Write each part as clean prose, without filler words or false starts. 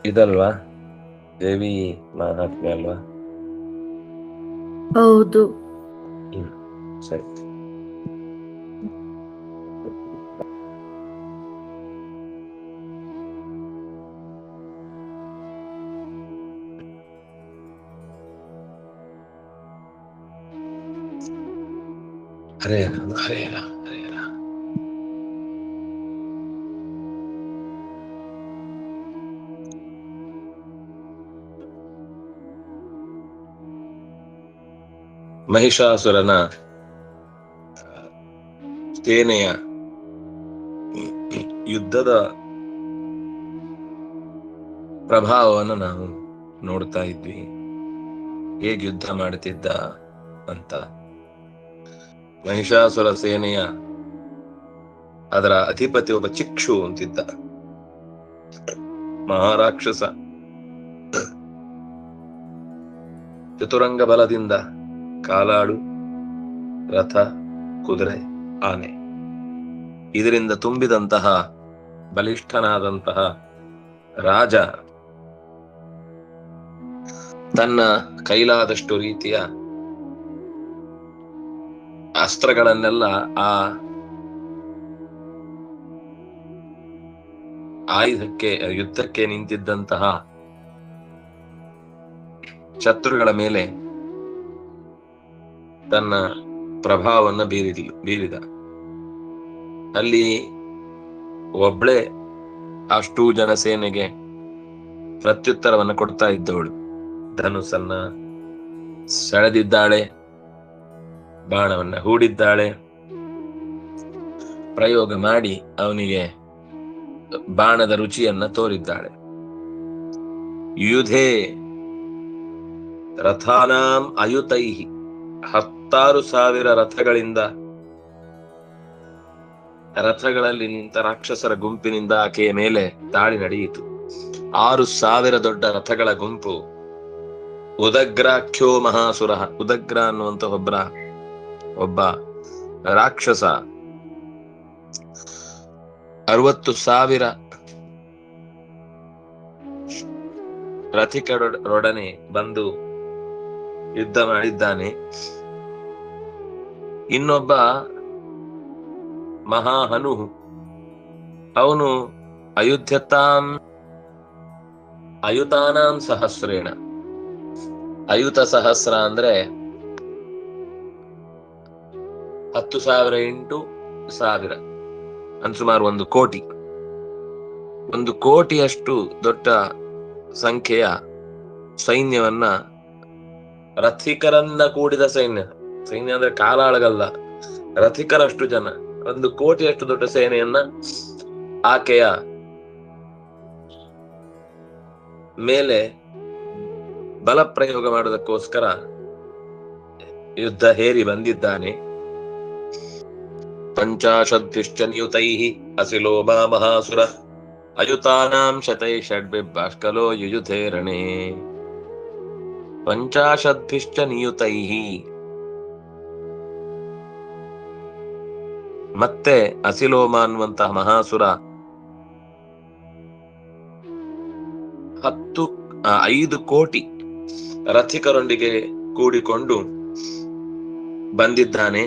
ಇದಲ್ವಾ ದೇವಿ ಮಹಾತ್ಮೆ ಅಲ್ವಾ? ಹೌದು. ಸರಿ. ಹರೇ ರಾಮ ಹರೇ ರಾಮ ಹರೇ ರಾಮ. ಮಹಿಷಾಸುರನ ಸೇನೆಯ ಯುದ್ಧದ ಪ್ರಭಾವವನ್ನು ನಾವು ನೋಡ್ತಾ ಇದ್ವಿ, ಹೇಗೆ ಯುದ್ಧ ಮಾಡುತ್ತಿದ್ದ ಅಂತ. ಮಹಿಷಾಸುರ ಸೇನೆಯ ಅದರ ಅಧಿಪತಿ ಒಬ್ಬ ಚಿಕ್ಷು ಅಂತಿದ್ದ ಮಹಾರಾಕ್ಷಸ. ಚತುರಂಗ ಬಲದಿಂದ ಕಾಲಾಳು, ರಥ, ಕುದುರೆ, ಆನೆ ಇದರಿಂದ ತುಂಬಿದಂತಹ ಬಲಿಷ್ಠನಾದಂತಹ ರಾಜ ತನ್ನ ಕೈಲಾದಷ್ಟು ರೀತಿಯ ಅಸ್ತ್ರಗಳನ್ನೆಲ್ಲ ಆ ಆಯುಧಕ್ಕೆ ಯುದ್ಧಕ್ಕೆ ನಿಂತಿದ್ದಂತಹ ಶತ್ರುಗಳ ಮೇಲೆ ತನ್ನ ಪ್ರಭಾವವನ್ನು ಬೀರಿದ. ಅಲ್ಲಿ ಒಬ್ಳೆ ಅಷ್ಟೂ ಜನ ಸೇನೆಗೆ ಪ್ರತ್ಯುತ್ತರವನ್ನು ಕೊಡ್ತಾ ಇದ್ದವಳು. ಧನುಸನ್ನ ಸೆಳೆದಿದ್ದಾಳೆ, ಬಾಣವನ್ನ ಹೂಡಿದ್ದಾಳೆ, ಪ್ರಯೋಗ ಮಾಡಿ ಅವನಿಗೆ ಬಾಣದ ರುಚಿಯನ್ನ ತೋರಿದ್ದಾಳೆ. ಯುಧೇ ರಥಾನಾಂ ಅಯುತೈಹಿ, 16,000 ರಥಗಳಲ್ಲಿ ನಿಂತ ರಾಕ್ಷಸರ ಗುಂಪಿನಿಂದ ಆಕೆಯ ಮೇಲೆ ದಾಳಿ ನಡೆಯಿತು. 6,000 ದೊಡ್ಡ ರಥಗಳ ಗುಂಪು. ಉದಗ್ರಾಖ್ಯೋ ಮಹಾಸುರ, ಉದಗ್ರ ಅನ್ನುವಂತ ಒಬ್ಬ ರಾಕ್ಷಸ 60,000 ರಥಿಕರೊಡನೆ ಬಂದು ಯುದ್ಧ ಮಾಡಿದ್ದಾನೆ. ಇನ್ನೊಬ್ಬ ಮಹಾಹನು, ಅವನು ಅಯುತಾನಾಂ ಸಹಸ್ರೇಣ, ಅಯುತ ಸಹಸ್ರ ಅಂದ್ರೆ 10,000 ಇಂಟು 1,000 ಸುಮಾರು 1 ಕೋಟಿ. 1 ಕೋಟಿಯಷ್ಟು ದೊಡ್ಡ ಸಂಖ್ಯೆಯ ಸೈನ್ಯವನ್ನ, ರಥಿಕರನ್ನ ಕೂಡಿದ ಸೈನ್ಯ ಅಂದ್ರೆ ಕಾಲಾಳಗಲ್ಲ, ರಥಿಕರಷ್ಟು ಜನ, 1 ಕೋಟಿಯಷ್ಟು ದೊಡ್ಡ ಸೇನೆಯನ್ನ ಆಕೆಯ ಮೇಲೆ ಬಲ ಪ್ರಯೋಗ ಮಾಡೋದಕ್ಕೋಸ್ಕರ ಯುದ್ಧ ಹೇರಿ ಬಂದಿದ್ದಾನೆ. 50 ನಿಯುತೈಃ ಅಸಿಲೋಮಾ ಮಹಾಸುರ ಅಯುತಾನಾಂ ಶತೈ ಷಡ್ಭಿ ಬಾಷ್ಕಲೋ ಯುಯುಧೇ ರಣೇ. 50 ನಿಯುತೈಃ. ಮತ್ತೆ ಅಸಿಲೋಮ ಅನ್ನುವಂತಹ ಮಹಾಸುರ 5 ಕೋಟಿ ರಥಿಕರೊಂದಿಗೆ ಕೂಡಿಕೊಂಡು ಬಂದಿದ್ದಾನೆ.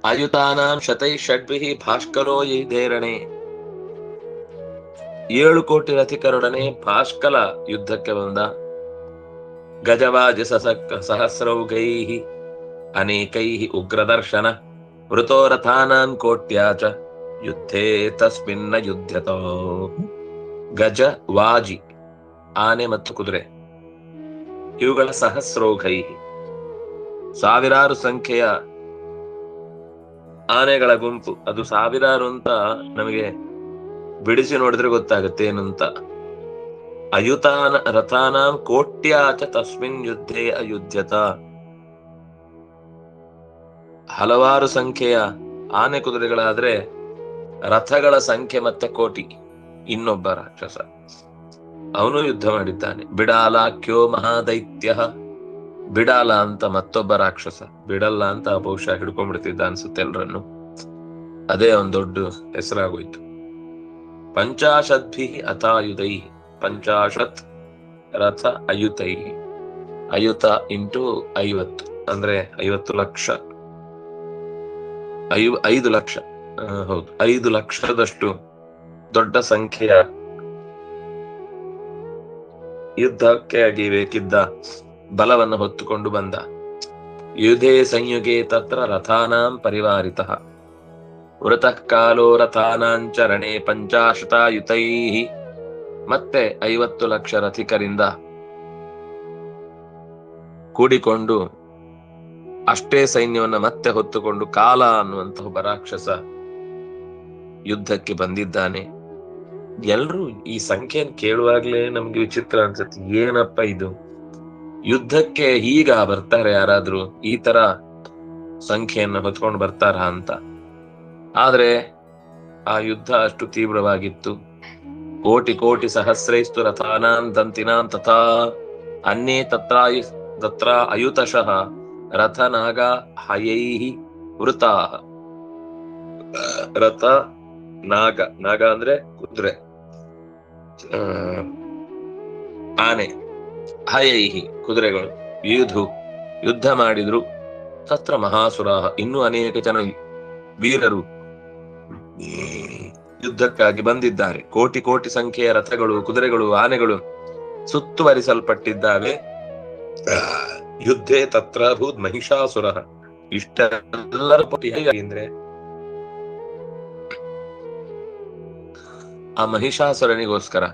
ಅಯುತಾನಾಂ ಶತೈ ಷಡ್ಭಿ ಭಾಷ್ಕಲೋ ಯುಯುಧೇ ರಣೇ. 7 ಕೋಟಿ ರಥಿಕರೊಡನೆ ಭಾಷ್ಕಲ ಯುದ್ಧಕ್ಕೆ ಬಂದ. ಗಜವಾಜ ಸಹಸ್ರೌಘೈಃ ಅನೇಕೈಃ ಉಗ್ರದರ್ಶನ ವೃತೋ ರಥಾನಾಂ ಕೋಟ್ಯಾಚ ಯುದ್ಧೇ ತಸ್ಮಿನ್ನ ಯುದ್ಧತೋ. ಗಜ, ವಾಜಿ, ಆನೆ ಮತ್ತು ಕುದುರೆ, ಇವುಗಳ ಸಹಸ್ರೌಘೈ, ಸಾವಿರಾರು ಸಂಖ್ಯೆಯ ಆನೆಗಳ ಗುಂಪು. ಅದು ಸಾವಿರಾರು ಅಂತ ನಮಗೆ ಬಿಡಿಸಿ ನೋಡಿದ್ರೆ ಗೊತ್ತಾಗುತ್ತೆ ಏನಂತ. ಅಯುತಾನ ರಥಾನಾಂ ಕೋಟ್ಯಾಚ ತಸ್ಮಿನ್ ಯುದ್ಧೇ ಅಯುಧ್ಯತ. ಹಲವಾರು ಸಂಖ್ಯೆಯ ಆನೆ ಕುದುರೆಗಳಾದ್ರೆ ರಥಗಳ ಸಂಖ್ಯೆ ಮತ್ತೆ ಕೋಟಿ. ಇನ್ನೊಬ್ಬ ರಾಕ್ಷಸ ಅವನು ಯುದ್ಧ ಮಾಡಿದ್ದಾನೆ. ಬಿಡಾಲಾಖ್ಯೋ ಮಹಾದೈತ್ಯ. ಬಿಡಾಲ ಅಂತ ಮತ್ತೊಬ್ಬ ರಾಕ್ಷಸ. ಬಿಡಲ್ಲ ಅಂತ ಬಹುಶಃ ಹಿಡ್ಕೊಂಡ್ಬಿಡ್ತಿದ್ದ ಅನ್ಸುತ್ತೆ ಎಲ್ರನ್ನು. ಅದೇ ಒಂದು ದೊಡ್ಡ ಹೆಸರಾಗೋಯ್ತು. ಪಂಚಾಶದ್ಭಿ ಅಥಾಯುಧೈ, ಪಂಚಾಶತ್ ರಥ ಅಯುತೈ, ಅಯುತ ಇಂಟು 50 ಅಂದ್ರೆ 50 ಲಕ್ಷ, 5 ಲಕ್ಷ, ಹೌದು 5 ಲಕ್ಷದಷ್ಟು ದೊಡ್ಡ ಸಂಖ್ಯೆಯ ಯುದ್ಧಕ್ಕೆ ಆಗಿ ಬೇಕಿದ್ದ ಬಲವನ್ನು ಹೊತ್ತುಕೊಂಡು ಬಂದ. ಯುಧೇ ಸಂಯುಗೆ ತತ್ರ ರಥಾನಾಂ ಪರಿವಾರಿತಃ ವೃತಃ ಕಾಲೋ ರಥಾನಾಂಚರಣೆ ಪಂಚಾಶತಾಯುತೈ. ಮತ್ತೆ 50 ಲಕ್ಷ ರಥಿಕರಿಂದ ಕೂಡಿಕೊಂಡು ಅಷ್ಟೇ ಸೈನ್ಯವನ್ನ ಮತ್ತೆ ಹೊತ್ತುಕೊಂಡು ಕಾಲ ಅನ್ನುವಂತಹ ಒಬ್ಬ ರಾಕ್ಷಸ ಯುದ್ಧಕ್ಕೆ ಬಂದಿದ್ದಾನೆ. ಎಲ್ರೂ ಈ ಸಂಖ್ಯೆಯನ್ನು ಕೇಳುವಾಗ್ಲೇ ನಮ್ಗೆ ವಿಚಿತ್ರ ಅನ್ಸುತ್ತೆ. ಏನಪ್ಪ ಇದು, ಯುದ್ಧಕ್ಕೆ ಈಗ ಬರ್ತಾರೆ ಯಾರಾದ್ರೂ, ಈ ತರ ಸಂಖ್ಯೆಯನ್ನ ಹೊತ್ಕೊಂಡು ಬರ್ತಾರ ಅಂತ. ಆದ್ರೆ ಆ ಯುದ್ಧ ಅಷ್ಟು ತೀವ್ರವಾಗಿತ್ತು. ಕೋಟಿ ಕೋಟಿ ಸಹಸ್ರೈಸ್ತು ರಥಾನಾಂ ದಂತಿನಾಂ ತಥಾ ಅನ್ಯೇ ತತ್ರ ಅಯುತಶಃ ರಥನಾಗ ಹಯೈಃ ವೃತಾ. ರಥ ನಾಗ, ನಾಗ ಅಂದ್ರೆ ಕುದುರೆ, ಆನೆ, ಹಯೈಹಿ ಕುದುರೆಗಳು, ಯುದ್ಧ ಮಾಡಿದ್ರು. ತತ್ರ ಮಹಾಸುರಾಹ, ಇನ್ನೂ ಅನೇಕ ಜನ ವೀರರು ಯುದ್ಧಕ್ಕಾಗಿ ಬಂದಿದ್ದಾರೆ. ಕೋಟಿ ಕೋಟಿ ಸಂಖ್ಯೆಯ ರಥಗಳು, ಕುದುರೆಗಳು, ಆನೆಗಳು ಸುತ್ತುವರಿಸಲ್ಪಟ್ಟಿದ್ದಾವೆ. ಯುದ್ಧೇ ತತ್ರ ಭೂತ್ ಮಹಿಷಾಸುರ. ಇಷ್ಟೆಲ್ಲರ ಪಟ್ಟಿ ಹೇಗೆ ಆ ಮಹಿಷಾಸುರನಿಗೋಸ್ಕರ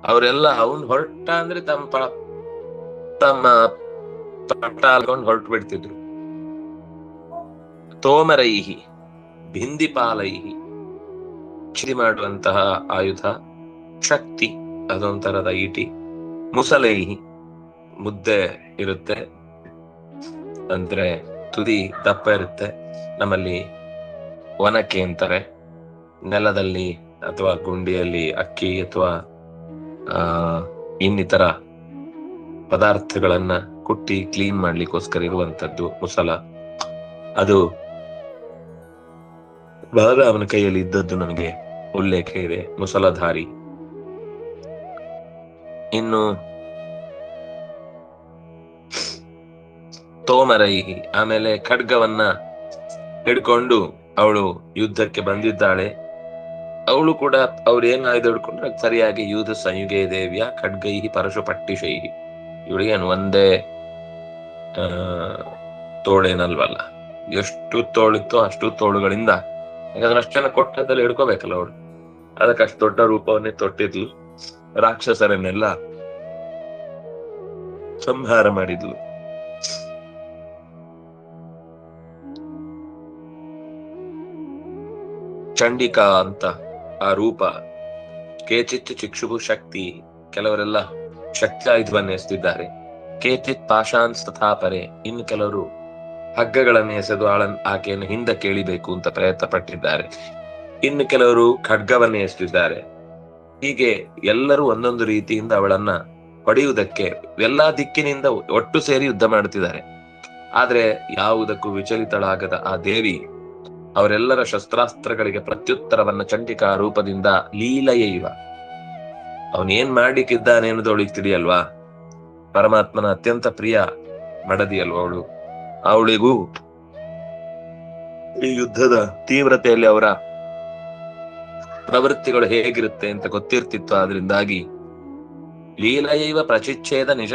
ಅವರೆಲ್ಲ ಅವನ್ ಹೊರಟ ಅಂದ್ರೆ ತಮ್ಮ ಪಟ್ಟಾಲ್ಕೊಂಡು ಹೊರಟು ಬಿಡ್ತಿದ್ರು. ತೋಮರೈಹಿ ಭಿಂದಿಪಾಲೈಹಿ, ಚಿರಿ ಮಾಡುವಂತಹ ಆಯುಧ, ಶಕ್ತಿ ಅದೊಂಥರದ ಈಟಿ, ಮುಸಲೈಹಿ ಮುದ್ದೆ ಇರುತ್ತೆ ಅಂದ್ರೆ ತುದಿ ದಪ್ಪ ಇರುತ್ತೆ, ನಮ್ಮಲ್ಲಿ ಒನಕೆ ಅಂತಾರೆ. ನೆಲದಲ್ಲಿ ಅಥವಾ ಗುಂಡಿಯಲ್ಲಿ ಅಕ್ಕಿ ಅಥವಾ ಇನ್ನಿತರ ಪದಾರ್ಥಗಳನ್ನ ಕುಟ್ಟಿ ಕ್ಲೀನ್ ಮಾಡ್ಲಿಕ್ಕೋಸ್ಕರ ಇರುವಂತದ್ದು ಮುಸಲ. ಅದು ಬಲರಾಮನ ಕೈಯಲ್ಲಿ ಇದ್ದದ್ದು ನಮಗೆ ಉಲ್ಲೇಖ ಇದೆ, ಮುಸಲಧಾರಿ. ಇನ್ನು ತೋಮರೈಹಿ, ಆಮೇಲೆ ಖಡ್ಗವನ್ನ ಹಿಡ್ಕೊಂಡು ಅವಳು ಯುದ್ಧಕ್ಕೆ ಬಂದಿದ್ದಾಳೆ. ಅವಳು ಕೂಡ ಅವ್ರು ಏನ್ ಆಯ್ದು ಹಿಡ್ಕೊಂಡ್ರೆ ಸರಿಯಾಗಿ ಯುದ್ಧ ಸಂಯುಗೇ ದೇವಿಯ ಖಡ್ಗೈಹಿ ಪರಶು ಪಟ್ಟಿಶೈಹಿ. ಇವಳಿಗೆ ಒಂದೇ ತೋಳೇನಲ್ವಲ್ಲ, ಎಷ್ಟು ತೋಳಿತ್ತೋ ಅಷ್ಟು ತೋಳುಗಳಿಂದ, ಯಾಕಂದ್ರೆ ಅಷ್ಟು ಜನ ಕೊಟ್ಟದಲ್ಲಿ ಹಿಡ್ಕೋಬೇಕಲ್ಲ ಅವಳು, ಅದಕ್ಕೆ ಅಷ್ಟು ದೊಡ್ಡ ರೂಪವನ್ನೇ ತೊಟ್ಟಿದ್ಲು. ರಾಕ್ಷಸರನ್ನೆಲ್ಲ ಸಂಹಾರ ಮಾಡಿದ್ಲು. ಚಂಡಿಕಾ ಅಂತ ಆ ರೂಪ. ಕೇಚಿತ್ ಚಿಕ್ಷುಭು ಶಕ್ತಿ, ಕೆಲವರೆಲ್ಲ ಶಕ್ತಿ ಆಯುಧವನ್ನು ಎಸೆದಿದ್ದಾರೆ. ಕೇಚಿತ್ ಪಾಶಾನ್ ತಥಾಪರೆ, ಇನ್ನು ಕೆಲವರು ಹಗ್ಗಗಳನ್ನು ಎಸೆದು ಆಕೆಯನ್ನು ಹಿಂದಕ್ಕೆ ಎಳಿಬೇಕು ಅಂತ ಪ್ರಯತ್ನ ಪಟ್ಟಿದ್ದಾರೆ. ಇನ್ನು ಕೆಲವರು ಖಡ್ಗವನ್ನು ಎಸೆದಿದ್ದಾರೆ. ಹೀಗೆ ಎಲ್ಲರೂ ಒಂದೊಂದು ರೀತಿಯಿಂದ ಅವಳನ್ನ ಹೊಡೆಯುವುದಕ್ಕೆ ಎಲ್ಲಾ ದಿಕ್ಕಿನಿಂದ ಒಟ್ಟು ಸೇರಿ ಯುದ್ಧ ಮಾಡುತ್ತಿದ್ದಾರೆ. ಆದ್ರೆ ಯಾವುದಕ್ಕೂ ವಿಚಲಿತಳಾಗದ ಆ ದೇವಿ ಅವರೆಲ್ಲರ ಶಸ್ತ್ರಾಸ್ತ್ರಗಳಿಗೆ ಪ್ರತ್ಯುತ್ತರವನ್ನ ಚಂಡಿಕಾ ರೂಪದಿಂದ ಲೀಲಯೈವ, ಅವನೇನ್ ಮಾಡ್ಲಿಕ್ಕಿದ್ದಾನೆ ಅನ್ನೋದು ಅವಳಿಗೆ ತಿಳಿಯಲ್ವಾ? ಪರಮಾತ್ಮನ ಅತ್ಯಂತ ಪ್ರಿಯ ಮಡದಿ ಅಲ್ವಾ ಅವಳು. ಅವಳಿಗೂ ಈ ಯುದ್ಧದ ತೀವ್ರತೆಯಲ್ಲಿ ಅವರ ಪ್ರವೃತ್ತಿಗಳು ಹೇಗಿರುತ್ತೆ ಅಂತ ಗೊತ್ತಿರ್ತಿತ್ತು. ಆದ್ರಿಂದಾಗಿ ಲೀಲಯೈವ ಪ್ರಚಿಚ್ಛೇದ ನಿಜ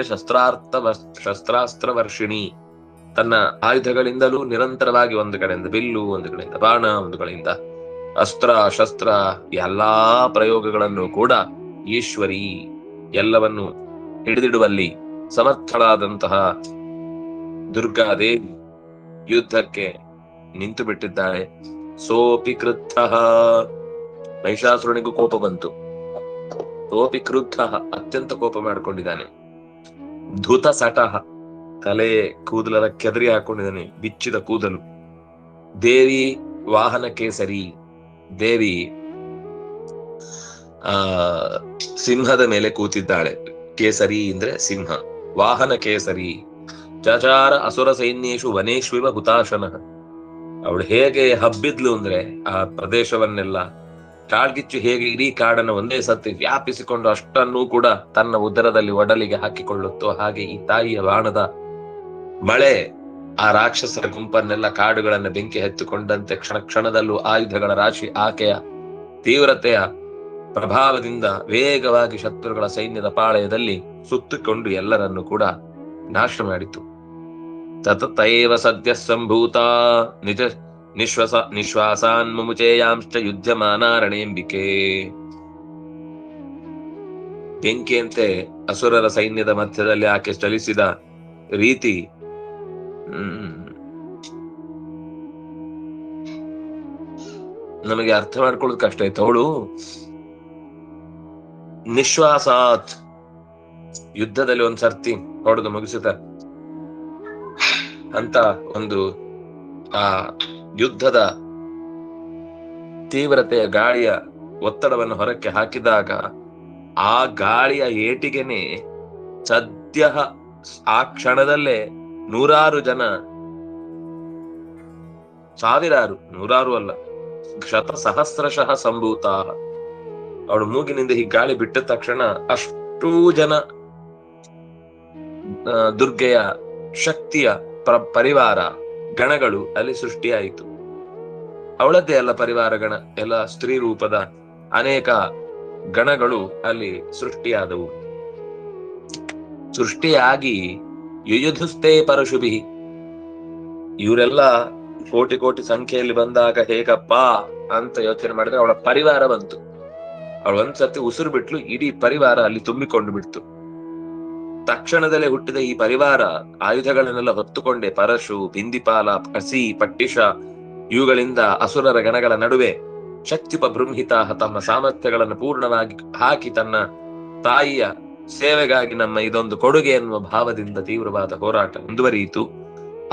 ಶಸ್ತ್ರಾಸ್ತ್ರ ವರ್ಷಿಣಿ, ತನ್ನ ಆಯುಧಗಳಿಂದಲೂ ನಿರಂತರವಾಗಿ ಒಂದು ಕಡೆಯಿಂದ ಬಿಲ್ಲು, ಒಂದು ಕಡೆಯಿಂದ ಬಾಣ, ಒಂದು ಕಡೆಯಿಂದ ಅಸ್ತ್ರ ಶಸ್ತ್ರ ಎಲ್ಲಾ ಪ್ರಯೋಗಗಳನ್ನು ಕೂಡ ಈಶ್ವರಿ, ಎಲ್ಲವನ್ನು ಹಿಡಿದಿಡುವಲ್ಲಿ ಸಮರ್ಥಳಾದಂತಹ ದುರ್ಗಾದೇವಿ ಯುದ್ಧಕ್ಕೆ ನಿಂತು ಬಿಟ್ಟಿದ್ದಾಳೆ. ಸೋಪಿ ಕ್ರುದ್ಧ, ಮಹಿಷಾಸುರನಿಗೂ ಕೋಪ ಬಂತು. ಸೋಪಿ ಕ್ರುದ್ಧ, ಅತ್ಯಂತ ಕೋಪ ಮಾಡಿಕೊಂಡಿದ್ದಾನೆ. ಧುತ ಸಟಃ, ತಲೆ ಕೂದಲೆಲ್ಲ ಕೆದರಿ ಹಾಕೊಂಡಿದ್ದಾನೆ, ಬಿಚ್ಚಿದ ಕೂದಲು. ದೇವಿ ವಾಹನ ಕೇಸರಿ, ದೇವಿ ಸಿಂಹದ ಮೇಲೆ ಕೂತಿದ್ದಾಳೆ. ಕೇಸರಿ ಅಂದ್ರೆ ಸಿಂಹ, ವಾಹನ ಕೇಸರಿ. ಚಚಾರ ಅಸುರ ಸೈನ್ಯೇಶು ವನೇಶ್ವಿವ ಹುತಾಶನ, ಅವಳು ಹೇಗೆ ಹಬ್ಬಿದ್ಲು ಅಂದ್ರೆ ಆ ಪ್ರದೇಶವನ್ನೆಲ್ಲ ಕಾಡ್ಗಿಚ್ಚು ಹೇಗೆ ಇಡೀ ಕಾಡನ್ನು ಒಂದೇ ಸತಿ ವ್ಯಾಪಿಸಿಕೊಂಡು ಅಷ್ಟನ್ನೂ ಕೂಡ ತನ್ನ ಉದರದಲ್ಲಿ ಒಡಲಿಗೆ ಹಾಕಿಕೊಳ್ಳುತ್ತೋ, ಹಾಗೆ ಈ ತಾಯಿಯ ಬಾಣದ ಮಳೆ ಆ ರಾಕ್ಷಸರ ಗುಂಪನ್ನೆಲ್ಲ, ಕಾಡುಗಳನ್ನ ಬೆಂಕಿ ಹತ್ತಿಕೊಂಡಂತೆ ಕ್ಷಣ ಕ್ಷಣದಲ್ಲೂ ಆಯುಧಗಳ ರಾಶಿ ಆಕೆಯ ತೀವ್ರತೆಯ ಪ್ರಭಾವದಿಂದ ವೇಗವಾಗಿ ಶತ್ರುಗಳ ಸೈನ್ಯದ ಪಾಳೆಯದಲ್ಲಿ ಸುತ್ತಿಕೊಂಡು ಎಲ್ಲರನ್ನು ಕೂಡ ನಾಶ ಮಾಡಿತು. ತತತೈವ ಸದ್ಯ ಸಂಭೂತ ನಿಜ ನಿಶ್ವಾಸಾನ್ ಮುಮುಚೇಯಾಂಶ್ಚ ಯುದ್ಧಮಾನಾರಣೇಂಬಿಕೆ. ಬೆಂಕಿಯಂತೆ ಅಸುರರ ಸೈನ್ಯದ ಮಧ್ಯದಲ್ಲಿ ಆಕೆ ಚಲಿಸಿದ ರೀತಿ ನಮಗೆ ಅರ್ಥ ಮಾಡ್ಕೊಳ್ಳೋದು ಕಷ್ಟ ಆಯ್ತು. ಅವಳು ನಿಶ್ವಾಸಾತ್ ಯುದ್ಧದಲ್ಲಿ ಒಂದ್ ಸರ್ತಿ ಹೊಡೆದು ಮುಗಿಸಿದ ಅಂತ ಒಂದು ಆ ಯುದ್ಧದ ತೀವ್ರತೆಯ ಗಾಳಿಯ ಒತ್ತಡವನ್ನು ಹೊರಕ್ಕೆ ಹಾಕಿದಾಗ ಆ ಗಾಳಿಯ ಏಟಿಗೆನೆ ಸದ್ಯ ಆ ಕ್ಷಣದಲ್ಲೇ ನೂರಾರು ಜನ, ಸಾವಿರಾರು, ನೂರಾರು ಅಲ್ಲ, ಶತಸಹಸ್ರಶಃ ಸಂಭೂತ. ಅವಳು ಮೂಗಿನಿಂದ ಈ ಗಾಳಿ ಬಿಟ್ಟ ತಕ್ಷಣ ಅಷ್ಟೂ ಜನ ದುರ್ಗೆಯ ಶಕ್ತಿಯ ಪರಿವಾರ ಗಣಗಳು ಅಲ್ಲಿ ಸೃಷ್ಟಿಯಾಯಿತು. ಅವಳದ್ದೇ ಎಲ್ಲ ಪರಿವಾರ ಗಣ, ಎಲ್ಲ ಸ್ತ್ರೀ ರೂಪದ ಅನೇಕ ಗಣಗಳು ಅಲ್ಲಿ ಸೃಷ್ಟಿಯಾದವು. ಸೃಷ್ಟಿಯಾಗಿ ಯುಯುಧುಸ್ತೆ ಪರಶುಭಿ, ಇವರೆಲ್ಲ ಕೋಟಿ ಕೋಟಿ ಸಂಖ್ಯೆಯಲ್ಲಿ ಬಂದಾಗ ಹೇಗಪ್ಪ ಅಂತ ಯೋಚನೆ ಮಾಡಿದ್ರೆ ಅವಳ ಪರಿವಾರ ಬಂತು. ಅವಳು ಒಂದ್ಸತಿ ಉಸಿರು ಬಿಟ್ಲು, ಇಡೀ ಪರಿವಾರ ಅಲ್ಲಿ ತುಂಬಿಕೊಂಡು ಬಿಡ್ತು. ತಕ್ಷಣದಲ್ಲೇ ಹುಟ್ಟಿದ ಈ ಪರಿವಾರ ಆಯುಧಗಳನ್ನೆಲ್ಲ ಹೊತ್ತುಕೊಂಡೆ ಪರಶು, ಬಿಂದಿಪಾಲ, ಕಸಿ, ಪಟ್ಟಿಷ ಇವುಗಳಿಂದ ಅಸುರರ ಗಣಗಳ ನಡುವೆ ಶಕ್ತಿಪ ಬೃಂಹಿತಾ ತಮ್ಮ ಸಾಮರ್ಥ್ಯಗಳನ್ನು ಪೂರ್ಣವಾಗಿ ಹಾಕಿ ತನ್ನ ತಾಯಿಯ ಸೇವೆಗಾಗಿ ನಮ್ಮ ಇದೊಂದು ಕೊಡುಗೆ ಎನ್ನುವ ಭಾವದಿಂದ ತೀವ್ರವಾದ ಹೋರಾಟ ಮುಂದುವರಿಯಿತು.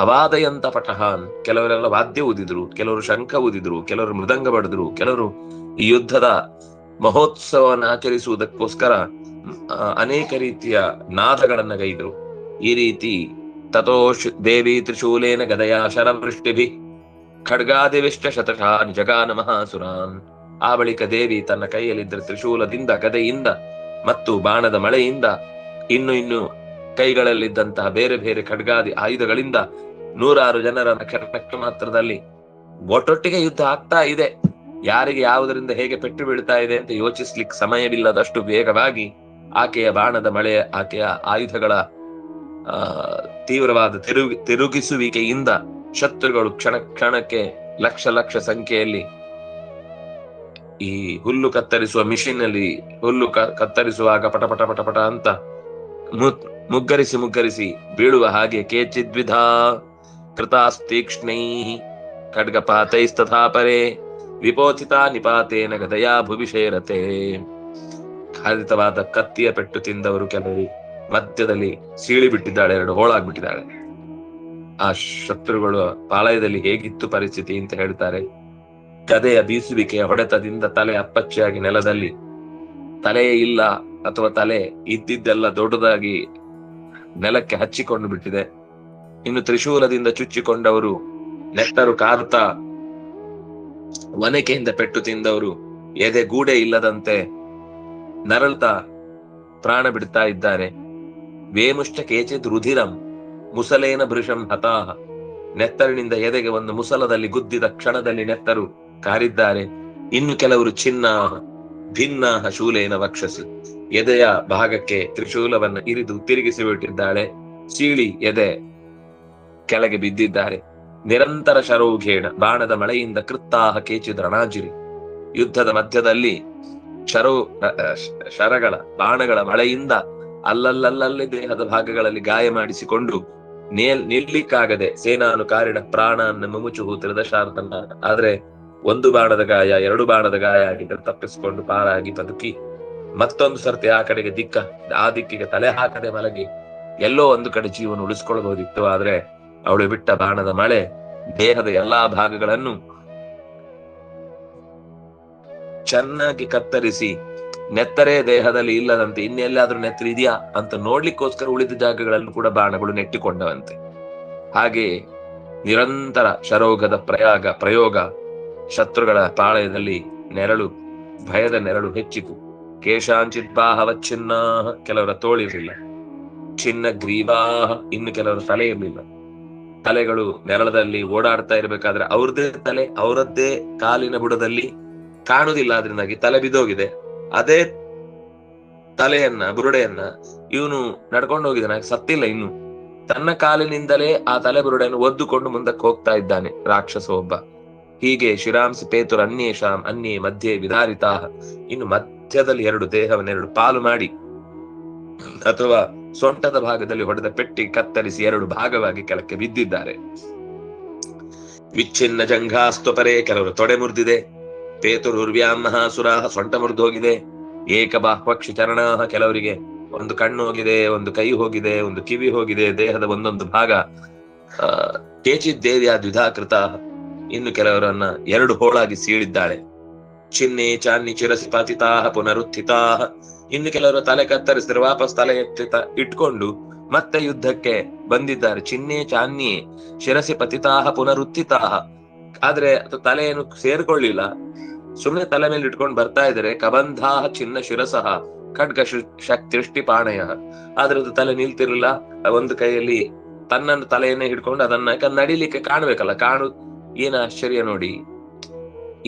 ಅವಾದಯಂತ ಪಟಹಾನ್, ಕೆಲವರೆಲ್ಲ ವಾದ್ಯ ಊದಿದ್ರು, ಕೆಲವರು ಶಂಖ ಊದಿದ್ರು, ಕೆಲವರು ಮೃದಂಗ ಬಡಿದ್ರು, ಕೆಲವರು ಈ ಯುದ್ಧದ ಮಹೋತ್ಸವವನ್ನು ಆಚರಿಸುವುದಕ್ಕೋಸ್ಕರ ಅನೇಕ ರೀತಿಯ ನಾದಗಳನ್ನ ಗೈದ್ರು. ಈ ರೀತಿ ತಥೋ ದೇವಿ ತ್ರಿಶೂಲೇನ ಗದಯಾ ಶರವೃಷ್ಟಿಭಿ ಖಡ್ಗಾದಿವಿಷ್ಟ ಶತಶಾನ್ ಜಗಾನ ಮಹಾಸುರಾನ್. ಆ ಬಳಿಕ ದೇವಿ ತನ್ನ ಕೈಯಲ್ಲಿದ್ದ ತ್ರಿಶೂಲದಿಂದ, ಗದೆಯಿಂದ ಮತ್ತು ಬಾಣದ ಮಳೆಯಿಂದ, ಇನ್ನು ಕೈಗಳಲ್ಲಿದ್ದಂತಹ ಬೇರೆ ಬೇರೆ ಖಡ್ಗಾದಿ ಆಯುಧಗಳಿಂದ ನೂರಾರು ಜನರ ನಕ್ಷ ಮಾತ್ರದಲ್ಲಿ ಒಟ್ಟೊಟ್ಟಿಗೆ ಯುದ್ಧ ಆಗ್ತಾ ಇದೆ. ಯಾರಿಗೆ ಯಾವುದರಿಂದ ಹೇಗೆ ಪೆಟ್ಟು ಬೀಳ್ತಾ ಇದೆ ಅಂತ ಯೋಚಿಸ್ಲಿಕ್ಕೆ ಸಮಯವಿಲ್ಲದಷ್ಟು ವೇಗವಾಗಿ ಆಕೆಯ ಬಾಣದ ಮಳೆ, ಆಕೆಯ ಆಯುಧಗಳ ತೀವ್ರವಾದ ತಿರುಗಿಸುವಿಕೆಯಿಂದ ಶತ್ರುಗಳು ಕ್ಷಣ ಕ್ಷಣಕ್ಕೆ ಲಕ್ಷ ಲಕ್ಷ ಸಂಖ್ಯೆಯಲ್ಲಿ ಈ ಹುಲ್ಲು ಕತ್ತರಿಸುವ ಮಿಷಿನ್ ಅಲ್ಲಿ ಹುಲ್ಲು ಕತ್ತರಿಸುವಾಗ ಪಟ ಪಟ ಪಟ ಪಟ ಅಂತ ಮುಗ್ಗರಿಸಿ ಬೀಳುವ ಹಾಗೆ ಕೇಚಿದ್ವಿಧಾ ಕೃತಾಸ್ತೀಕ್ಷ್ಣೈ ಖಡ್ಗಪಾತೈಸ್ತಥಾ ಪರೇ ವಿಪೋಚಿತಾ ನಿಪಾತೇನ ಗದಯಾ ಭುವಿಷೇರತೆ. ಖಾದಿತವಾದ ಕತ್ತಿಯ ಪೆಟ್ಟು ತಿಂದವರು ಕೆಲವರು ಮಧ್ಯದಲ್ಲಿ ಸೀಳಿ ಬಿಟ್ಟಿದ್ದಾಳೆ, ಎರಡು ಹೋಳಾಗ್ಬಿಟ್ಟಿದ್ದಾಳೆ. ಆ ಶತ್ರುಗಳು ಪಾಳಯದಲ್ಲಿ ಹೇಗಿತ್ತು ಪರಿಸ್ಥಿತಿ ಅಂತ ಹೇಳ್ತಾರೆ. ಗದೆಯ ಬೀಸುವಿಕೆಯ ಹೊಡೆತದಿಂದ ತಲೆ ಅಪ್ಪಚ್ಚಿಯಾಗಿ ನೆಲದಲ್ಲಿ, ತಲೆಯೇ ಇಲ್ಲ ಅಥವಾ ತಲೆ ಇದ್ದಿದ್ದೆಲ್ಲ ದೊಡ್ಡದಾಗಿ ನೆಲಕ್ಕೆ ಹಚ್ಚಿಕೊಂಡು ಬಿಟ್ಟಿದೆ. ಇನ್ನು ತ್ರಿಶೂಲದಿಂದ ಚುಚ್ಚಿಕೊಂಡವರು, ನೆಟ್ಟರು ಕಾರುತ್ತಾ ಒನಕೆಯಿಂದ ಪೆಟ್ಟು ತಿಂದವರು ಎದೆ ಗೂಡೆ ಇಲ್ಲದಂತೆ ನರಳ್ತಾ ಪ್ರಾಣ ಬಿಡ್ತಾ ಇದ್ದಾರೆ. ವೇಮುಷ್ಟ ಕೇಚಿದ್ ರುಧಿರಂ ಮುಸಲೇನ ಭೃಶಂ ಹತಾಹ. ನೆತ್ತರಿನಿಂದ ಎದೆಗೆ ಒಂದು ಮುಸಲದಲ್ಲಿ ಗುದ್ದಿದ ಕ್ಷಣದಲ್ಲಿ ನೆತ್ತರು ಕಾರಿದ್ದಾರೆ. ಇನ್ನು ಕೆಲವರು ಚಿನ್ನಾಹ ಭಿನ್ನಾಹ ಶೂಲೇನ ವಕ್ಷಸಿ, ಎದೆಯ ಭಾಗಕ್ಕೆ ತ್ರಿಶೂಲವನ್ನು ಇರಿದು ತಿರುಗಿಸಿ ಬಿಟ್ಟಿದ್ದಾಳೆ. ಸೀಳಿ ಎದೆ ಕೆಳಗೆ ಬಿದ್ದಿದ್ದಾರೆ. ನಿರಂತರ ಶರೌಘೇಣ, ಬಾಣದ ಮಳೆಯಿಂದ ಕೃತ್ತಾಹ ಕೇಚಿದ ರಣಾಜಿರಿ. ಯುದ್ಧದ ಮಧ್ಯದಲ್ಲಿ ಶರಗಳ ಬಾಣಗಳ ಮಳೆಯಿಂದ ಅಲ್ಲಲ್ಲಲ್ಲಿ ದೇಹದ ಭಾಗಗಳಲ್ಲಿ ಗಾಯ ಮಾಡಿಸಿಕೊಂಡು ನಿಲ್ಲಿಕ್ಕಾಗದೆ ಸೇನಾನುಕಾರಿಣ ಪ್ರಾಣಾನ್ನ ಮುಮುಚುಹು ತ್ರಿದಶಾರ್ಥನ. ಆದ್ರೆ ಒಂದು ಬಾಣದ ಗಾಯ, ಎರಡು ಬಾಣದ ಗಾಯ ಆಗಿದ್ರೆ ತಪ್ಪಿಸಿಕೊಂಡು ಪಾರಾಗಿ ಬದುಕಿ ಮತ್ತೊಂದು ಸರ್ತಿ ಆ ಕಡೆಗೆ ಆ ದಿಕ್ಕಿಗೆ ತಲೆ ಹಾಕದೆ ಮಲಗಿ ಎಲ್ಲೋ ಒಂದು ಕಡೆ ಜೀವನ ಉಳಿಸ್ಕೊಳ್ಬಹುದಿತ್ತು. ಆದ್ರೆ ಅವಳು ಬಿಟ್ಟ ಬಾಣದ ಮಳೆ ದೇಹದ ಎಲ್ಲಾ ಭಾಗಗಳನ್ನು ಚೆನ್ನಾಗಿ ಕತ್ತರಿಸಿ ನೆತ್ತರೇ ದೇಹದಲ್ಲಿ ಇಲ್ಲದಂತೆ ಇನ್ನೆಲ್ಲಾದ್ರೂ ನೆತ್ತರು ಇದೆಯಾ ಅಂತ ನೋಡ್ಲಿಕ್ಕೋಸ್ಕರ ಉಳಿದ ಜಾಗಗಳನ್ನು ಕೂಡ ಬಾಣಗಳು ನೆಟ್ಟಿಕೊಂಡವಂತೆ. ಹಾಗೆ ನಿರಂತರ ಶರೋಗದ ಪ್ರಯೋಗ ಶತ್ರುಗಳ ಪಾಳಯದಲ್ಲಿ ನೆರಳು ಭಯದ ನೆರಳು ಹೆಚ್ಚಿತು. ಕೇಶಾಂಚಿತ್ ಬಾಹವಚ್ಛಿನ್ನ, ಕೆಲವರ ತೋಳಿರಲಿಲ್ಲ. ಚಿನ್ನ ಗ್ರೀವಾಹ, ಇನ್ನು ಕೆಲವರ ತಲೆ ಇರಲಿಲ್ಲ. ತಲೆಗಳು ನೆರಳದಲ್ಲಿ ಓಡಾಡ್ತಾ ಇರ್ಬೇಕಾದ್ರೆ ಅವ್ರದ್ದೇ ತಲೆ ಅವರದ್ದೇ ಕಾಲಿನ ಬುಡದಲ್ಲಿ ಕಾಣುದಿಲ್ಲ, ಅದರಿಂದಾಗಿ ತಲೆ ಬಿದ್ದೋಗಿದೆ. ಅದೇ ತಲೆಯನ್ನ ಬುರುಡೆಯನ್ನ ಇವನು ನಡ್ಕೊಂಡು ಹೋಗಿದ್ದಾನೆ, ಸತ್ತಿಲ್ಲ ಇನ್ನು. ತನ್ನ ಕಾಲಿನಿಂದಲೇ ಆ ತಲೆ ಬುರುಡೆಯನ್ನು ಒದ್ದುಕೊಂಡು ಮುಂದಕ್ಕೆ ಹೋಗ್ತಾ ಇದ್ದಾನೆ ರಾಕ್ಷಸ ಒಬ್ಬ. ಹೀಗೆ ಶಿರಾಂಸಿ ಪೇತುರ ಅನ್ಯೇಷಾಂ ಅನ್ಯೇ ಮಧ್ಯೆ ವಿಧಾರಿತಾ, ಇನ್ನು ಮಧ್ಯದಲ್ಲಿ ಎರಡು ದೇಹವನ್ನೆರಡು ಪಾಲು ಮಾಡಿ ಅಥವಾ ಸೊಂಟದ ಭಾಗದಲ್ಲಿ ಹೊಡೆದ ಪೆಟ್ಟಿ ಕತ್ತರಿಸಿ ಎರಡು ಭಾಗವಾಗಿ ಕೆಳಕ್ಕೆ ಬಿದ್ದಿದ್ದಾರೆ. ವಿಚ್ಛಿನ್ನ ಜಂಘಾಸ್ತುಪರೆ, ಕೆಲವರು ತೊಡೆ ಮುರಿದಿದೆ. ಪೇತುರ್ವ್ಯಾಂ ಮಹಾಸುರ, ಸೊಂಟ ಮುರಿದು ಹೋಗಿದೆ. ಏಕಬಾಹ್ವಕ್ಷಿ ಚರಣ, ಕೆಲವರಿಗೆ ಒಂದು ಕಣ್ಣು ಹೋಗಿದೆ, ಒಂದು ಕೈ ಹೋಗಿದೆ, ಒಂದು ಕಿವಿ ಹೋಗಿದೆ, ದೇಹದ ಒಂದೊಂದು ಭಾಗ. ಕೇಚಿದ್ದೇವ್ಯ ದ್ವಿಧಾಕೃತ, ಇನ್ನು ಕೆಲವರನ್ನ ಎರಡು ಹೋಳಾಗಿ ಸೀಳಿದ್ದಾಳೆ. ಚಿನ್ನೆ ಚಾನ್ನಿ ಚಿರಸಿ ಪಾತಿತಾ ಪುನರುತ್ಥಿತಾ, ಇನ್ನು ಕೆಲವರು ತಲೆ ಕತ್ತರಿಸಿದ್ರೆ ವಾಪಸ್ ತಲೆ ಇಟ್ಕೊಂಡು ಮತ್ತೆ ಯುದ್ಧಕ್ಕೆ ಬಂದಿದ್ದಾರೆ. ಚಿನ್ನೆ ಚಾನ್ನಿ ಶಿರಸಿ ಪತಿತಾ ಪುನರುತ್ಥಿತಾ, ಆದ್ರೆ ತಲೆಯನ್ನು ಸೇರ್ಕೊಳ್ಳಿಲ್ಲ, ಸುಮ್ಮನೆ ತಲೆ ಮೇಲೆ ಇಟ್ಕೊಂಡು ಬರ್ತಾ ಇದ್ದಾರೆ. ಕಬಂಧಾ ಚಿನ್ನ ಶಿರಸಃ ಖಡ್ಗ ಶಕ್ತಿಷ್ಟಿಪಾಣಯ, ಆದ್ರದ್ದು ತಲೆ ನಿಲ್ತಿರ್ಲಿಲ್ಲ. ಒಂದು ಕೈಯಲ್ಲಿ ತನ್ನ ತಲೆಯನ್ನೇ ಹಿಡ್ಕೊಂಡು ಅದನ್ನ ನಡಿಲಿಕ್ಕೆ ಕಾಣ್ಬೇಕಲ್ಲ, ಏನ ಆಶ್ಚರ್ಯ ನೋಡಿ.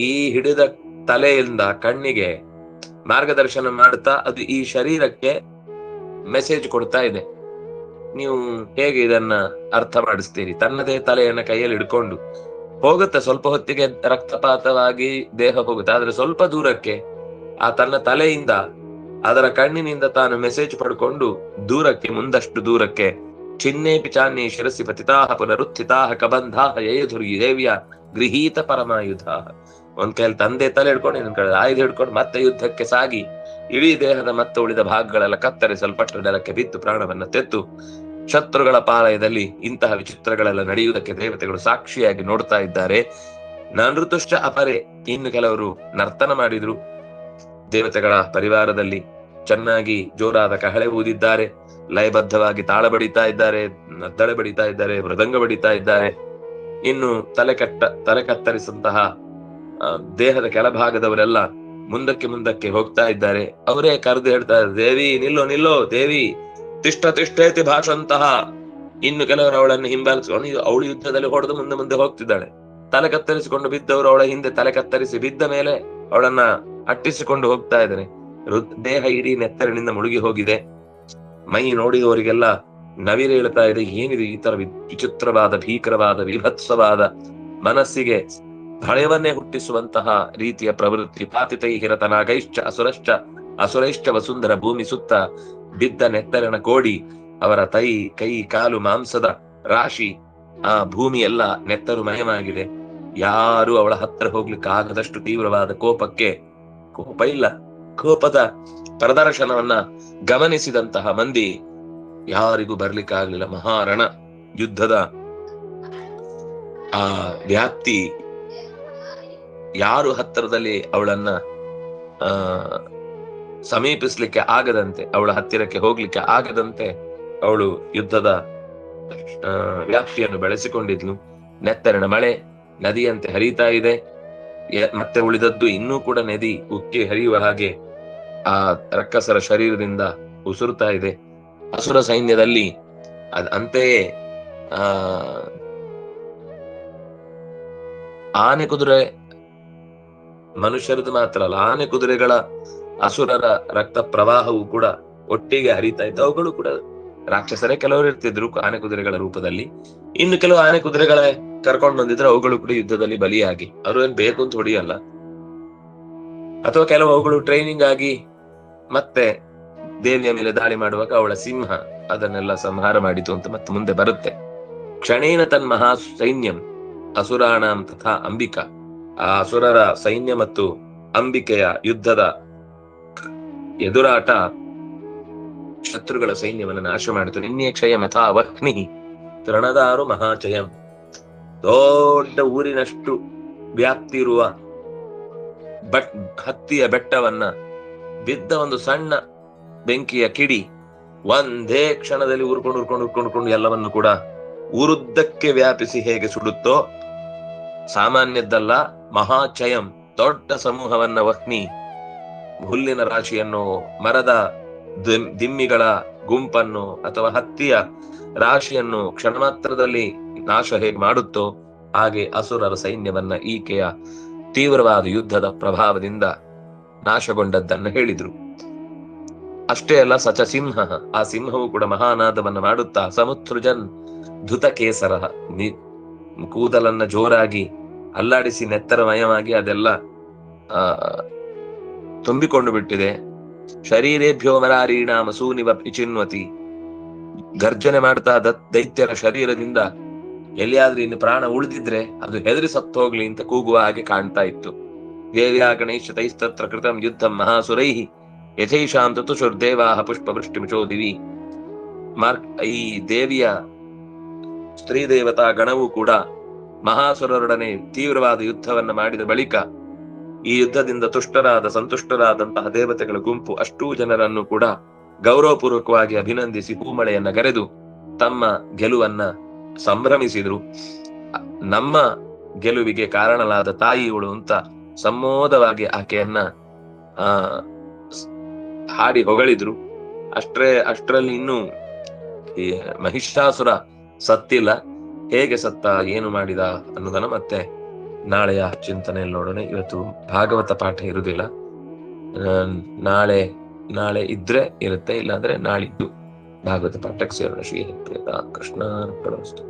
ಈ ಹಿಡಿದ ತಲೆಯಿಂದ ಕಣ್ಣಿಗೆ ಮಾರ್ಗದರ್ಶನ ಮಾಡ್ತಾ ಅದು ಈ ಶರೀರಕ್ಕೆ ಮೆಸೇಜ್ ಕೊಡ್ತಾ ಇದೆ. ನೀವು ಹೇಗೆ ಇದನ್ನ ಅರ್ಥ ಮಾಡಿಸ್ತೀರಿ? ತನ್ನದೇ ತಲೆಯನ್ನ ಕೈಯಲ್ಲಿ ಹಿಡ್ಕೊಂಡು ಹೋಗುತ್ತೆ, ಸ್ವಲ್ಪ ಹೊತ್ತಿಗೆ ರಕ್ತಪಾತವಾಗಿ ದೇಹ ಹೋಗುತ್ತೆ, ಆದ್ರೆ ಸ್ವಲ್ಪ ದೂರಕ್ಕೆ ಆ ತನ್ನ ತಲೆಯಿಂದ ಅದರ ಕಣ್ಣಿನಿಂದ ತಾನು ಮೆಸೇಜ್ ಪಡ್ಕೊಂಡು ದೂರಕ್ಕೆ, ಮುಂದಷ್ಟು ದೂರಕ್ಕೆ. ಚಿನ್ನೇ ಪಿಚಾನ್ನೇ ಶಿರಸಿ ಪತಿತಾ ಪುನರುತ್ಥಿತಾ ಕಬಂಧಾ ಯಯಧುರ್ ದೇವ್ಯ ಗೃಹೀತ ಪರಮಾಯುಧ. ಒಂದ್ ಕೈಯಲ್ಲಿ ತಂದೆ ತಲೆ ಹಿಡ್ಕೊಂಡು, ಇನ್ನೊಂದ್ ಕೈ ಆಯುಧ ಹಿಡ್ಕೊಂಡು ಮತ್ತೆ ಯುದ್ಧಕ್ಕೆ ಸಾಗಿ ಇಡೀ ದೇಹದ ಮತ್ತೆ ಉಳಿದ ಭಾಗಗಳೆಲ್ಲ ಕತ್ತರಿಸಲ್ಪಟ್ಟು ನೆಲಕ್ಕೆ ಬಿದ್ದು ಪ್ರಾಣವನ್ನ ತೆತ್ತು. ಶತ್ರುಗಳ ಪಾಳಯದಲ್ಲಿ ಇಂತಹ ವಿಚಿತ್ರಗಳೆಲ್ಲ ನಡೆಯುವುದಕ್ಕೆ ದೇವತೆಗಳು ಸಾಕ್ಷಿಯಾಗಿ ನೋಡ್ತಾ ಇದ್ದಾರೆ. ನೃತುಶ್ಚ ಅಪರೆ, ಇನ್ನು ಕೆಲವರು ನರ್ತನ ಮಾಡಿದ್ರು. ದೇವತೆಗಳ ಪರಿವಾರದಲ್ಲಿ ಚೆನ್ನಾಗಿ ಜೋರಾದ ಕಹಳೆ ಊದಿದ್ದಾರೆ, ಲಯಬದ್ಧವಾಗಿ ತಾಳ ಬಡಿತಾ ಇದ್ದಾರೆ, ನದ್ದಳೆ ಬಡಿತಾ ಇದ್ದಾರೆ, ಮೃದಂಗ ಬಡಿತಾ ಇದ್ದಾರೆ. ಇನ್ನು ತಲೆ ಕತ್ತರಿಸಂತಹ ದೇಹದ ಕೆಳಭಾಗದವರೆಲ್ಲ ಮುಂದಕ್ಕೆ ಹೋಗ್ತಾ ಇದ್ದಾರೆ. ಅವರೇ ಕರೆದು ಹೇಳ್ತಾ ಇದ್ದಾರೆ, ದೇವಿ ನಿಲ್ಲೋ ನಿಲ್ಲೋ, ದೇವಿ ತಿಷ್ಠೇತಿ ಭಾಷಂತಹ. ಇನ್ನು ಕೆಲವರು ಅವಳನ್ನು ಹಿಂಬಾಲಿಸಿಕೊಂಡು, ಅವಳು ಯುದ್ಧದಲ್ಲಿ ಹೊಡೆದು ಮುಂದೆ ಹೋಗ್ತಿದ್ದಾಳೆ. ತಲೆ ಕತ್ತರಿಸಿಕೊಂಡು ಬಿದ್ದವರು ಅವಳ ಹಿಂದೆ ತಲೆ ಕತ್ತರಿಸಿ ಬಿದ್ದ ಮೇಲೆ ಅವಳನ್ನ ಅಟ್ಟಿಸಿಕೊಂಡು ಹೋಗ್ತಾ ಇದ್ದಾನೆ. ದೇಹ ಇಡೀ ನೆತ್ತರಿನಿಂದ ಮುಳುಗಿ ಹೋಗಿದೆ. ಮೈ ನೋಡಿದವರಿಗೆಲ್ಲ ನವಿರು ಹೇಳ್ತಾ ಇದೆ, ಏನಿದೆ ಈ ತರ ವಿಚಿತ್ರವಾದ, ಭೀಕರವಾದ, ವಿಭತ್ಸವಾದ, ಮನಸ್ಸಿಗೆ ಭಯವನ್ನೇ ಹುಟ್ಟಿಸುವಂತಹ ರೀತಿಯ ಪ್ರವೃತ್ತಿ. ಪಾತಿತೈ ಹಿರತನಾಗೈಶ್ಚ ಅಸುರೈಶ್ಚ ವಸುಂಧರ, ಭೂಮಿ ಸುತ್ತ ಬಿದ್ದ ನೆತ್ತರಿನ ಕೋಡಿ, ಅವರ ಕೈ ಕಾಲು ಮಾಂಸದ ರಾಶಿ, ಆ ಭೂಮಿ ಎಲ್ಲ ನೆತ್ತರು ಮಯವಾಗಿದೆ. ಯಾರು ಅವಳ ಹತ್ರ ಹೋಗ್ಲಿಕ್ಕೆ ಆಗದಷ್ಟು ತೀವ್ರವಾದ ಕೋಪದ ಪ್ರದರ್ಶನವನ್ನ ಗಮನಿಸಿದಂತಹ ಮಂದಿ ಯಾರಿಗೂ ಬರ್ಲಿಕ್ಕಾಗ್ಲಿಲ್ಲ. ಮಹಾರಣ ಯುದ್ಧದ ಆ ವ್ಯಾಪ್ತಿ, ಯಾರು ಹತ್ತಿರದಲ್ಲಿ ಅವಳನ್ನ ಸಮೀಪಿಸ್ಲಿಕ್ಕೆ ಆಗದಂತೆ, ಅವಳ ಹತ್ತಿರಕ್ಕೆ ಹೋಗ್ಲಿಕ್ಕೆ ಆಗದಂತೆ ಅವಳು ಯುದ್ಧದ ವ್ಯಾಪ್ತಿಯನ್ನು ಬೆಳೆಸಿಕೊಂಡಿದ್ಲು. ನೆತ್ತರಿನ ಮಳೆ ನದಿಯಂತೆ ಹರಿತಾ ಇದೆ. ಮತ್ತೆ ಉಳಿದದ್ದು ಇನ್ನೂ ಕೂಡ ನದಿ ಉಕ್ಕಿ ಹರಿಯುವ ಹಾಗೆ ಆ ರಕ್ಕಸರ ಶರೀರದಿಂದ ಉಸುರುತ್ತಾ ಇದೆ. ಅಸುರ ಸೈನ್ಯದಲ್ಲಿ ಅಂತೆಯೇ ಆನೆ ಕುದುರೆ, ಮನುಷ್ಯರದ್ದು ಮಾತ್ರ ಅಲ್ಲ, ಆನೆ ಕುದುರೆಗಳ ಅಸುರರ ರಕ್ತ ಪ್ರವಾಹವು ಕೂಡ ಒಟ್ಟಿಗೆ ಹರಿತಾ ಇತ್ತು. ಅವುಗಳು ಕೂಡ ರಾಕ್ಷಸರೇ ಕೆಲವರು ಇರ್ತಿದ್ರು ಆನೆ ಕುದುರೆಗಳ ರೂಪದಲ್ಲಿ. ಇನ್ನು ಕೆಲವು ಆನೆ ಕುದುರೆಗಳ ಕರ್ಕೊಂಡು ಬಂದಿದ್ರೆ ಅವುಗಳು ಕೂಡ ಯುದ್ಧದಲ್ಲಿ ಬಲಿಯಾಗಿ, ಅವರು ಏನ್ ಬೇಕು ಅಂತ ಹೊಡಿಯಲ್ಲ, ಅಥವಾ ಕೆಲವು ಅವುಗಳು ಟ್ರೈನಿಂಗ್ ಆಗಿ ಮತ್ತೆ ದೇವಿಯ ಮೇಲೆ ದಾಳಿ ಮಾಡುವಾಗ ಅವಳ ಸಿಂಹ ಅದನ್ನೆಲ್ಲ ಸಂಹಾರ ಮಾಡಿತು ಅಂತ ಮತ್ತೆ ಮುಂದೆ ಬರುತ್ತೆ. ಕ್ಷಣೇನ ತನ್ಮಹಾ ಸೈನ್ಯಂ ಅಸುರಾಣಾಂ ತಥಾ ಅಂಬಿಕಾ, ಆ ಅಸುರರ ಸೈನ್ಯ ಮತ್ತು ಅಂಬಿಕೆಯ ಯುದ್ಧದ ಎದುರಾಟ ಶತ್ರುಗಳ ಸೈನ್ಯವನ್ನು ನಾಶ ಮಾಡಿತು. ನಿನ್ನೆ ಕ್ಷಯ ಯಥಾ ವಹ್ನಿ ತೃಣದಾರು ಮಹಾಚಯಂ, ದೊಡ್ಡ ಊರಿನಷ್ಟು ವ್ಯಾಪ್ತಿ ಇರುವ ಹತ್ತಿಯ ಬೆಟ್ಟವನ್ನ ಬಿದ್ದ ಒಂದು ಸಣ್ಣ ಬೆಂಕಿಯ ಕಿಡಿ ಒಂದೇ ಕ್ಷಣದಲ್ಲಿ ಉರ್ಕೊಂಡು ಎಲ್ಲವನ್ನು ಕೂಡ ಉರುದ್ದಕ್ಕೆ ವ್ಯಾಪಿಸಿ ಹೇಗೆ ಸುಡುತ್ತೋ, ಸಾಮಾನ್ಯದ್ದಲ್ಲ, ಮಹಾಚಯಂ ದೊಡ್ಡ ಸಮೂಹವನ್ನ ವಹ್ನಿ ಹುಲ್ಲಿನ ರಾಶಿಯನ್ನು, ಮರದ ದಿಮ್ಮಿಗಳ ಗುಂಪನ್ನು ಅಥವಾ ಹತ್ತಿಯ ರಾಶಿಯನ್ನು ಕ್ಷಣಮಾತ್ರದಲ್ಲಿ ನಾಶ ಹೇಗೆ ಮಾಡುತ್ತೋ ಹಾಗೆ ಅಸುರರ ಸೈನ್ಯವನ್ನ ಈಕೆಯ ತೀವ್ರವಾದ ಯುದ್ಧದ ಪ್ರಭಾವದಿಂದ ನಾಶಗೊಂಡದ್ದನ್ನು ಹೇಳಿದ್ರು. ಅಷ್ಟೇ ಅಲ್ಲ, ಸಚ ಸಿಂಹ, ಆ ಸಿಂಹವು ಕೂಡ ಮಹಾನಾದವನ್ನ ಮಾಡುತ್ತಾ ಸಮುತ್ಸೃಜನ್ ಧುತ ಕೇಸರ, ಕೂದಲನ್ನ ಜೋರಾಗಿ ಅಲ್ಲಾಡಿಸಿ ನೆತ್ತರಮಯವಾಗಿ ಅದೆಲ್ಲ ತುಂಬಿಕೊಂಡು ಬಿಟ್ಟಿದೆ. ಶರೀರೇಭ್ಯೋ ಮರಾರೀಣ ಮಸೂನಿವ ಚಿನ್ವತಿ, ಗರ್ಜನೆ ಮಾಡ್ತಾ ದೈತ್ಯರ ಶರೀರದಿಂದ ಎಲ್ಲಿಯಾದ್ರೂ ಇನ್ನು ಪ್ರಾಣ ಉಳಿದಿದ್ರೆ ಅದು ಹೆದರಿ ಸತ್ತು ಹೋಗ್ಲಿ ಅಂತ ಕೂಗುವ ಹಾಗೆ ಕಾಣ್ತಾ ಇತ್ತು. ದೇವ್ಯಾ ಗಣೇಶ ತೈಸ್ತತ್ರ ಕೃತಂ ಯುದ್ಧಂ ಮಹಾಸುರೈಹಿ ಯಥೈಷಾಂ ಚತುಷುರ್ದೇವಾಹ ಪುಷ್ಪವೃಷ್ಟಿಮಿಚೋ ದಿವಿ. ಈ ದೇವಿಯ ಸ್ತ್ರೀ ದೇವತಾ ಗಣವು ಕೂಡ ಮಹಾಸುರರೊಡನೆ ತೀವ್ರವಾದ ಯುದ್ಧವನ್ನ ಮಾಡಿದ ಬಳಿಕ ಈ ಯುದ್ಧದಿಂದ ಸಂತುಷ್ಟರಾದಂತಹ ದೇವತೆಗಳ ಗುಂಪು ಅಷ್ಟೂ ಜನರನ್ನು ಕೂಡ ಗೌರವಪೂರ್ವಕವಾಗಿ ಅಭಿನಂದಿಸಿ ಹೂಮಳೆಯನ್ನ ಗರೆದು ತಮ್ಮ ಗೆಲುವನ್ನ ಸಂಭ್ರಮಿಸಿದ್ರು. ನಮ್ಮ ಗೆಲುವಿಗೆ ಕಾರಣಲಾದ ತಾಯಿಯವಳು ಅಂತ ಸಂಮೋದವಾಗಿ ಆಕೆಯನ್ನ ಹಾಡಿ ಹೊಗಳಿದ್ರು. ಅಷ್ಟರಲ್ಲಿ ಇನ್ನು ಈ ಮಹಿಷಾಸುರ ಸತ್ತಿಲ್ಲ. ಹೇಗೆ ಸತ್ತ, ಏನು ಮಾಡಿದ ಅನ್ನೋದನ್ನ ಮತ್ತೆ ನಾಳೆಯ ಚಿಂತನೆಯಲ್ಲಿ ನೋಡೋಣ. ಇವತ್ತು ಭಾಗವತ ಪಾಠ ಇರುವುದಿಲ್ಲ. ನಾಳೆ ಇದ್ರೆ ಇರುತ್ತೆ, ಇಲ್ಲಾಂದ್ರೆ ನಾಳಿದ್ದು ಭಾಗವತ ಪಾಠಕ್ಕೆ ಸೇರೋಣ. ಶ್ರೀ ಕೃಷ್ಣ ಅರ್ಪಣಮಸ್ತು.